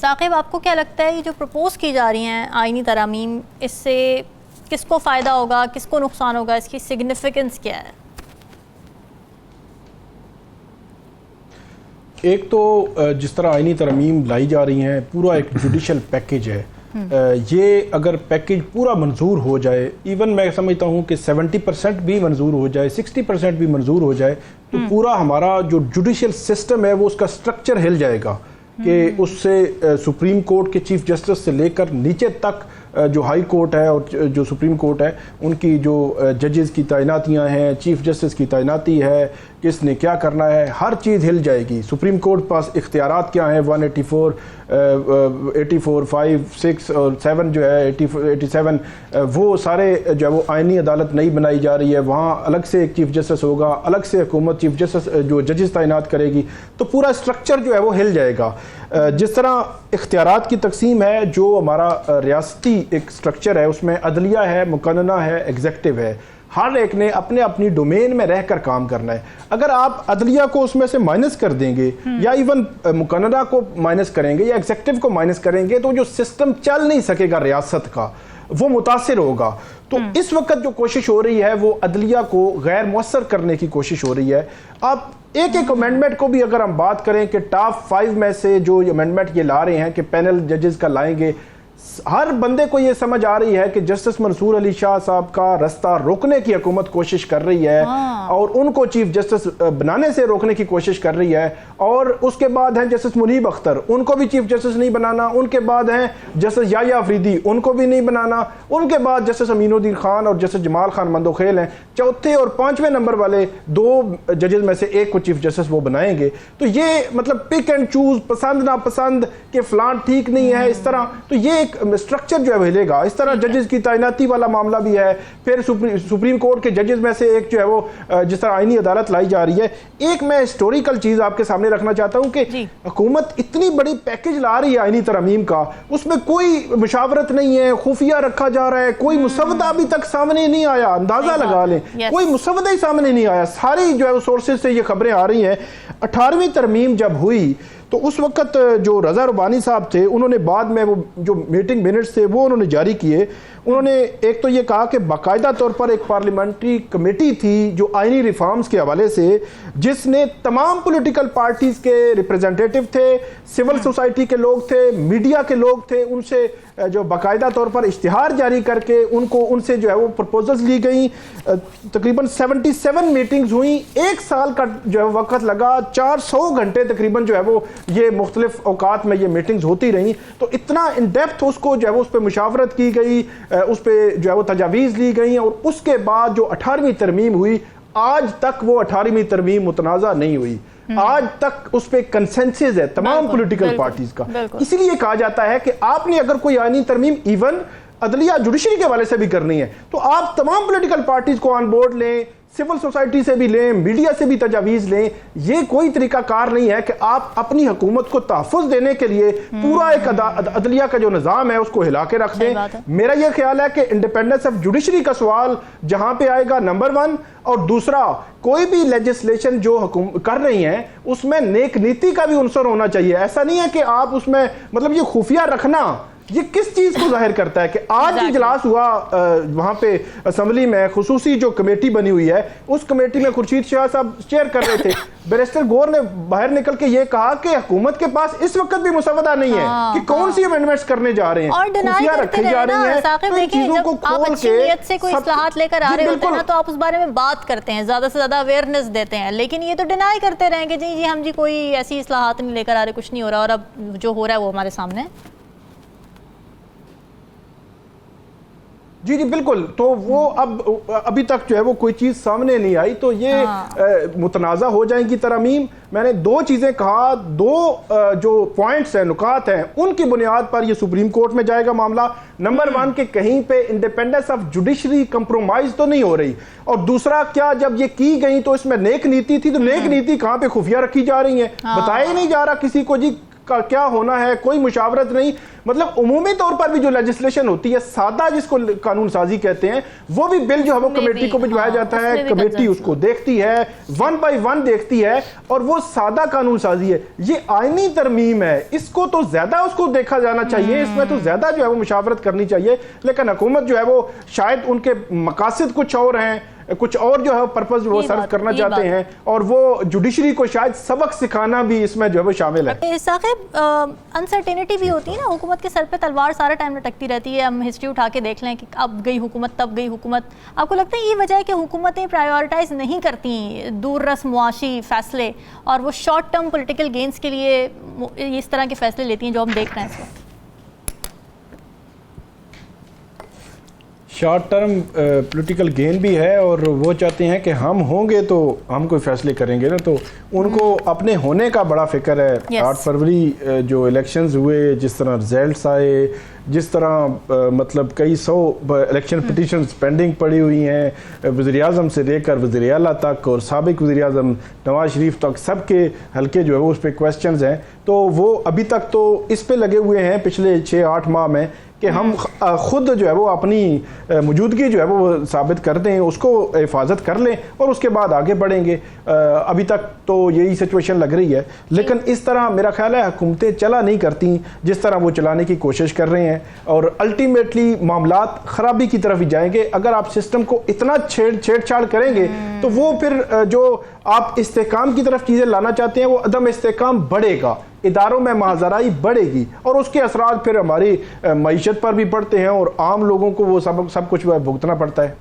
ثاقب آپ کو کیا لگتا ہے یہ جو پروپوز کی جا رہی ہیں آئینی ترامیم، اس سے کس کو فائدہ ہوگا، کس کو نقصان ہوگا، اس کی سگنیفیکنس کیا ہے؟ ایک تو جس طرح آئینی ترامیم لائی جا رہی ہیں پورا ایک جوڈیشل پیکیج ہے، یہ اگر پیکیج پورا منظور ہو جائے، ایون میں سمجھتا ہوں کہ 70% بھی منظور ہو جائے، 60% بھی منظور ہو جائے، تو پورا ہمارا جو جوڈیشل سسٹم ہے وہ اس کا سٹرکچر ہل جائے گا کہ اس سے سپریم کورٹ کے چیف جسٹس سے لے کر نیچے تک جو ہائی کورٹ ہے اور جو سپریم کورٹ ہے ان کی جو ججز کی تعیناتیاں ہیں، چیف جسٹس کی تعیناتی ہے، کس نے کیا کرنا ہے، ہر چیز ہل جائے گی۔ سپریم کورٹ پاس اختیارات کیا ہیں، 184 84 5 6 اور 7 جو ہے 87 وہ سارے جو ہے وہ آئینی عدالت نہیں بنائی جا رہی ہے، وہاں الگ سے ایک چیف جسٹس ہوگا، الگ سے حکومت چیف جسٹس جو ججز تعینات کرے گی، تو پورا اسٹرکچر جو ہے وہ ہل جائے گا۔ جس طرح اختیارات کی تقسیم ہے، جو ہمارا ریاستی ایک سٹرکچر ہے، اس میں عدلیہ ہے، مقننہ ہے، ایگزیکٹو ہے، ہر ایک نے اپنے اپنی ڈومین میں رہ کر کام کرنا ہے۔ اگر آپ عدلیہ کو اس میں سے مائنس کر دیں گے یا ایون مقننہ کو مائنس کریں گے یا ایگزیکٹو کو مائنس کریں گے تو جو سسٹم چل نہیں سکے گا ریاست کا، وہ متاثر ہوگا۔ تو اس وقت جو کوشش ہو رہی ہے وہ عدلیہ کو غیر مؤثر کرنے کی کوشش ہو رہی ہے۔ آپ ایک امینڈمنٹ کو بھی اگر ہم بات کریں کہ ٹاپ 5 میں سے جو امینڈمنٹ یہ لا رہے ہیں کہ پینل ججز کا لائیں گے، ہر بندے کو یہ سمجھ آ رہی ہے کہ جسٹس منصور علی شاہ صاحب کا رستہ روکنے کی حکومت کوشش کر رہی ہے اور ان کو چیف جسٹس بنانے سے روکنے کی کوشش کر رہی ہے۔ اور اس کے بعد ہیں جسٹس منیب اختر، ان کو بھی چیف جسٹس نہیں بنانا، ان کے بعد ہیں جسٹس یحییٰ افریدی، ان کو بھی نہیں بنانا، ان کے بعد جسٹس امین الدین خان اور جسٹس جمال خان مندوخیل ہیں، چوتھے اور 5ویں نمبر والے 2 ججز میں سے ایک کو چیف جسٹس وہ بنائیں گے۔ تو یہ مطلب پک اینڈ چوز، پسند ناپسند کہ فلان ٹھیک نہیں ہے، اس طرح تو یہ ایک سٹرکچر جو ہے ہلے گا۔ اس طرح ججز کی تعیناتی والا معاملہ بھی ہے، پھر سپریم کورٹ کے ججز میں سے ایک جو ہے وہ جس طرح آئینی عدالت لائی جا رہی ہے۔ ایک میں ہسٹوریکل چیز آپ کے سامنے رکھنا چاہتا ہوں کہ حکومت اتنی بڑی پیکج لا رہی ہے آئینی ترامیم کا، اس میں کوئی مشاورت نہیں ہے، خفیہ رکھا جا رہا ہے، کوئی مسودہ ابھی تک سامنے نہیں آیا، اندازہ لگا لیں کوئی مسودہ ہی سامنے نہیں آیا۔ ساری جو ہے سورسز سے یہ خبریں آ رہی ہیں۔ 18ویں ترمیم جب ہوئی تو اس وقت جو رضا ربانی صاحب تھے، انہوں نے بعد میں وہ جو میٹنگ منٹس تھے وہ انہوں نے جاری کیے، انہوں نے ایک تو یہ کہا کہ باقاعدہ طور پر ایک پارلیمنٹری کمیٹی تھی جو آئینی ریفارمز کے حوالے سے، جس نے تمام پولیٹیکل پارٹیز کے ریپریزنٹیٹیو تھے، سول سوسائٹی کے لوگ تھے، میڈیا کے لوگ تھے، ان سے جو باقاعدہ طور پر اشتہار جاری کر کے ان سے جو ہے وہ پرپوزلز لی گئیں۔ تقریباً 77 میٹنگز ہوئیں، 1 سال کا جو ہے وقت لگا، 400 گھنٹے تقریباً جو ہے وہ یہ مختلف اوقات میں یہ میٹنگز ہوتی رہیں۔ تو اتنا ان ڈیپتھ اس کو جو ہے وہ اس پہ مشاورت کی گئی، اس پہ جو ہے وہ تجاویز لی گئیں، اور اس کے بعد جو 18ویں ترمیم ہوئی، آج تک وہ 18ویں ترمیم متنازع نہیں ہوئی۔ آج تک اس پہ کنسنسس ہے تمام پولیٹیکل پارٹیز کا۔ اسی لیے کہا جاتا ہے کہ آپ نے اگر کوئی آئینی ترمیم ایون عدلیہ جوڈیشری کے حوالے سے بھی کرنی ہے تو آپ تمام پولیٹیکل پارٹیز کو آن بورڈ لیں، سول سوسائٹی سے بھی لیں، میڈیا سے بھی تجاویز لیں۔ یہ کوئی طریقہ کار نہیں ہے کہ آپ اپنی حکومت کو تحفظ دینے کے لیے پورا ایک عدلیہ کا جو نظام ہے اس کو ہلا کے رکھ دیں۔ میرا یہ خیال ہے کہ انڈیپینڈنس آف جوڈیشری کا سوال جہاں پہ آئے گا نمبر 1، اور دوسرا کوئی بھی لیجسلیشن جو حکومت کر رہی ہیں اس میں نیک نیتی کا بھی عنصر ہونا چاہیے۔ ایسا نہیں ہے کہ آپ اس میں مطلب یہ خفیہ رکھنا یہ کس چیز کو ظاہر کرتا ہے کہ آج اجلاس ہوا وہاں پہ اسمبلی میں، خصوصی جو کمیٹی بنی ہوئی ہے اس کمیٹی میں خورشید شاہ صاحب چیئر کر رہے تھے، بیرسٹر گور نے باہر نکل کے یہ کہا کہ حکومت کے پاس اس وقت بھی مسودہ نہیں ہے کہ کون سی امینڈمنٹس کرنے جا رہے ہیں، اور ڈینائی کرتے رہے نا۔ ثاقب دیکھیں جب آپ اچھی نیت سے کوئی اصلاحات لے کر آ رہے ہوتے ہیں نا تو آپ اس بارے میں بات کرتے ہیں، زیادہ سے زیادہ اویئرنیس دیتے ہیں، لیکن یہ تو ڈینائی کرتے رہیں گے جی ہم جی کوئی ایسی اصلاحات نہیں لے کر آ رہے، کچھ نہیں ہو رہا، اور اب جو ہو رہا ہے وہ ہمارے سامنے۔ جی بالکل، تو وہ ابھی تک جو ہے وہ کوئی چیز سامنے نہیں آئی، تو یہ متنازع ہو جائیں گی ترامیم۔ میں نے 2 چیزیں کہا، 2 جو پوائنٹس ہیں، نکات ہیں، ان کی بنیاد پر یہ سپریم کورٹ میں جائے گا معاملہ۔ نمبر 1 کہ کہیں پہ انڈیپینڈنس آف جوڈیشری کمپرومائز تو نہیں ہو رہی، اور دوسرا کیا جب یہ کی گئی تو اس میں نیک نیتی تھی، تو نیک نیتی کہاں پہ خفیہ رکھی جا رہی ہیں، بتایا ہی نہیں جا رہا کسی کو جی کا کیا ہونا ہے، کوئی مشاورت نہیں. مطلب عمومی طور پر بھی جو لیجسلیشن ہوتی ہے سادہ جس کو قانون سازی کہتے ہیں، وہ بھی بل جو ہے وہ کمیٹی کو بھجوایا جاتا ہے، کمیٹی اس کو دیکھتی ہے، 1 بائی 1 دیکھتی ہے، اور وہ سادہ قانون سازی ہے. یہ آئینی ترمیم ہے، اس کو تو زیادہ اس کو دیکھا جانا چاہیے، اس میں تو زیادہ جو ہے وہ مشاورت کرنی چاہیے. لیکن حکومت جو ہے وہ شاید ان کے مقاصد کچھ اور ہیں، کچھ اور جو ہے پرپس وہ سرو کرنا چاہتے ہیں، اور وہ جوڈیشری کو شاید سبق سکھانا بھی اس میں جو ہے وہ شامل ہے. ثاقب، انسرٹینٹی بھی ہوتی ہے نا، حکومت کے سر پہ تلوار سارا ٹائم لٹکتی رہتی ہے. ہم ہسٹری اٹھا کے دیکھ لیں کہ اب گئی حکومت تب گئی حکومت. آپ کو لگتا ہے یہ وجہ ہے کہ حکومتیں پرائیورٹائز نہیں کرتی دور رس معاشی فیصلے، اور وہ شارٹ ٹرم پولیٹیکل گینز کے لیے اس طرح کے فیصلے لیتی ہیں جو ہم دیکھ رہے ہیں اس وقت؟ شارٹ ٹرم پولیٹیکل گین بھی ہے، اور وہ چاہتے ہیں کہ ہم ہوں گے تو ہم کوئی فیصلے کریں گے نا، تو ان کو اپنے ہونے کا بڑا فکر ہے. 8 فروری جو الیکشنز ہوئے، جس طرح رزلٹس آئے، جس طرح مطلب کئی 100 الیکشن پٹیشنز پینڈنگ پڑی ہوئی ہیں، وزیر اعظم سے لے کر وزیر اعلیٰ تک اور سابق وزیر اعظم نواز شریف تک، سب کے حلقے جو ہے وہ اس پہ کویسچنز ہیں. تو وہ ابھی تک تو اس پہ لگے ہوئے ہیں پچھلے 6-8 ماہ میں کہ ہم خود جو ہے وہ اپنی موجودگی جو ہے وہ ثابت کر دیں، اس کو حفاظت کر لیں، اور اس کے بعد آگے بڑھیں گے. ابھی تک تو یہی سچویشن لگ رہی ہے. لیکن اس طرح میرا خیال ہے حکومتیں چلا نہیں کرتی جس طرح وہ چلانے کی کوشش کر رہے ہیں، اور الٹیمیٹلی معاملات خرابی کی طرف ہی جائیں گے. اگر آپ سسٹم کو اتنا چھیڑ چھاڑ کریں گے تو وہ پھر جو آپ استحکام کی طرف چیزیں لانا چاہتے ہیں وہ عدم استحکام بڑھے گا، اداروں میں مہاجرائی بڑھے گی، اور اس کے اثرات پھر ہماری معیشت پر بھی پڑتے ہیں، اور عام لوگوں کو وہ سب کچھ بھگتنا پڑتا ہے.